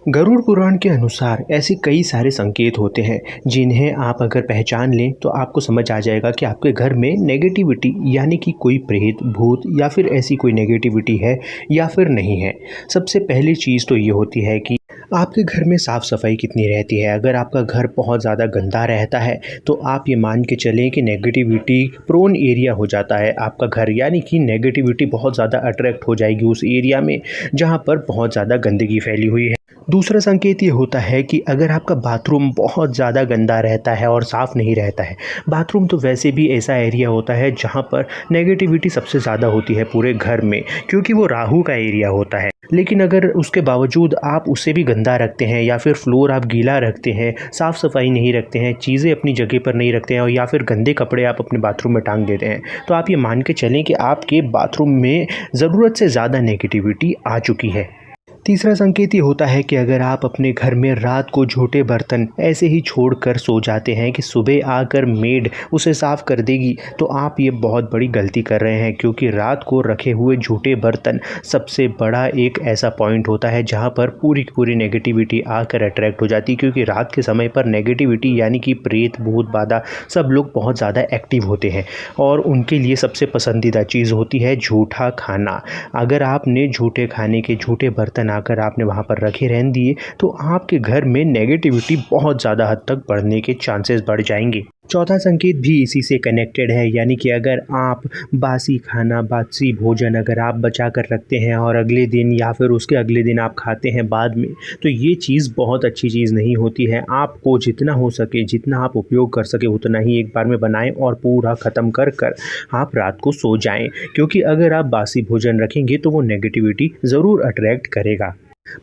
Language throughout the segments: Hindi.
गरुड़ पुराण के अनुसार ऐसे कई सारे संकेत होते हैं जिन्हें आप अगर पहचान लें तो आपको समझ आ जाएगा कि आपके घर में नेगेटिविटी यानी कि कोई प्रेत भूत या फिर ऐसी कोई नेगेटिविटी है या फिर नहीं है। सबसे पहली चीज़ तो ये होती है कि आपके घर में साफ़ सफाई कितनी रहती है। अगर आपका घर बहुत ज़्यादा गंदा रहता है तो आप ये मान के चलें कि नेगेटिविटी प्रोन एरिया हो जाता है आपका घर, यानी कि नेगेटिविटी बहुत ज़्यादा अट्रैक्ट हो जाएगी उस एरिया में जहाँ पर बहुत ज़्यादा गंदगी फैली हुई है। दूसरा संकेत ये होता है कि अगर आपका बाथरूम बहुत ज़्यादा गंदा रहता है और साफ़ नहीं रहता है। बाथरूम तो वैसे भी ऐसा एरिया होता है जहाँ पर नेगेटिविटी सबसे ज़्यादा होती है पूरे घर में, क्योंकि वो राहु का एरिया होता है। लेकिन अगर उसके बावजूद आप उसे भी गंदा रखते हैं या फिर फ्लोर आप गीला रखते हैं, साफ़ सफाई नहीं रखते हैं, चीज़ें अपनी जगह पर नहीं रखते हैं और या फिर गंदे कपड़े आप अपने बाथरूम में टांग देते हैं, तो आप ये मान के चलें कि आपके बाथरूम में ज़रूरत से ज़्यादा नेगेटिविटी आ चुकी है। तीसरा संकेत ये होता है कि अगर आप अपने घर में रात को झूठे बर्तन ऐसे ही छोड़कर सो जाते हैं कि सुबह आकर मेड उसे साफ़ कर देगी, तो आप ये बहुत बड़ी गलती कर रहे हैं, क्योंकि रात को रखे हुए झूठे बर्तन सबसे बड़ा एक ऐसा पॉइंट होता है जहां पर पूरी की पूरी नेगेटिविटी आकर अट्रैक्ट हो जाती है। क्योंकि रात के समय पर नेगेटिविटी यानी कि प्रेत भूत बाधा सब लोग बहुत ज़्यादा एक्टिव होते हैं और उनके लिए सबसे पसंदीदा चीज़ होती है झूठा खाना। अगर आपने झूठे खाने के झूठे बर्तन आकर आपने वहाँ पर रखे रहने दिए तो आपके घर में नेगेटिविटी बहुत ज़्यादा हद तक बढ़ने के चांसेस बढ़ जाएंगे। चौथा संकेत भी इसी से कनेक्टेड है, यानी कि अगर आप बासी खाना बासी भोजन अगर आप बचा कर रखते हैं और अगले दिन या फिर उसके अगले दिन आप खाते हैं बाद में, तो ये चीज़ बहुत अच्छी चीज़ नहीं होती है। आपको जितना हो सके, जितना आप उपयोग कर सके उतना ही एक बार में बनाएं और पूरा ख़त्म कर कर आप रात को सो जाएं, क्योंकि अगर आप बासी भोजन रखेंगे तो वो नेगेटिविटी ज़रूर अट्रैक्ट करेगा।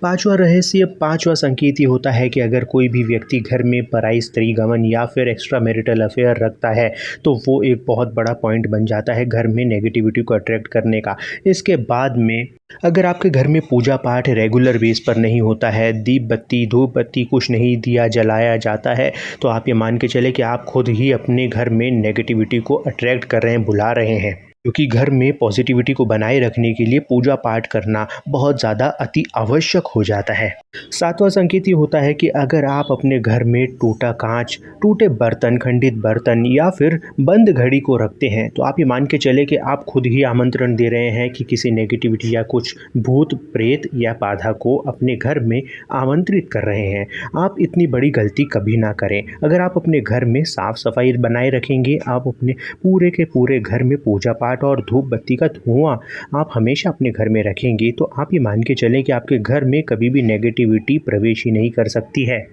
पांचवा संकेत ये होता है कि अगर कोई भी व्यक्ति घर में पराई स्त्री गमन या फिर एक्स्ट्रा मैरिटल अफेयर रखता है तो वो एक बहुत बड़ा पॉइंट बन जाता है घर में नेगेटिविटी को अट्रैक्ट करने का। इसके बाद में अगर आपके घर में पूजा पाठ रेगुलर बेस पर नहीं होता है, दीप बत्ती धूप बत्ती कुछ नहीं दिया जलाया जाता है, तो आप ये मान के चले कि आप खुद ही अपने घर में नेगेटिविटी को अट्रैक्ट कर रहे हैं, बुला रहे हैं। क्योंकि घर में पॉजिटिविटी को बनाए रखने के लिए पूजा पाठ करना बहुत ज़्यादा अति आवश्यक हो जाता है। सातवां संकेत ये होता है कि अगर आप अपने घर में टूटा कांच, टूटे बर्तन, खंडित बर्तन या फिर बंद घड़ी को रखते हैं, तो आप ये मान के चले कि आप खुद ही आमंत्रण दे रहे हैं कि किसी नेगेटिविटी या कुछ भूत प्रेत या बाधा को अपने घर में आमंत्रित कर रहे हैं। आप इतनी बड़ी गलती कभी ना करें। अगर आप अपने घर में साफ सफाई बनाए रखेंगे, आप अपने पूरे के पूरे घर में पूजा पाठ और धूप बत्ती का धुआं आप हमेशा अपने घर में रखेंगे, तो आप ये मान के चलें कि आपके घर में कभी भी नेगेटिविटी प्रवेश ही नहीं कर सकती है।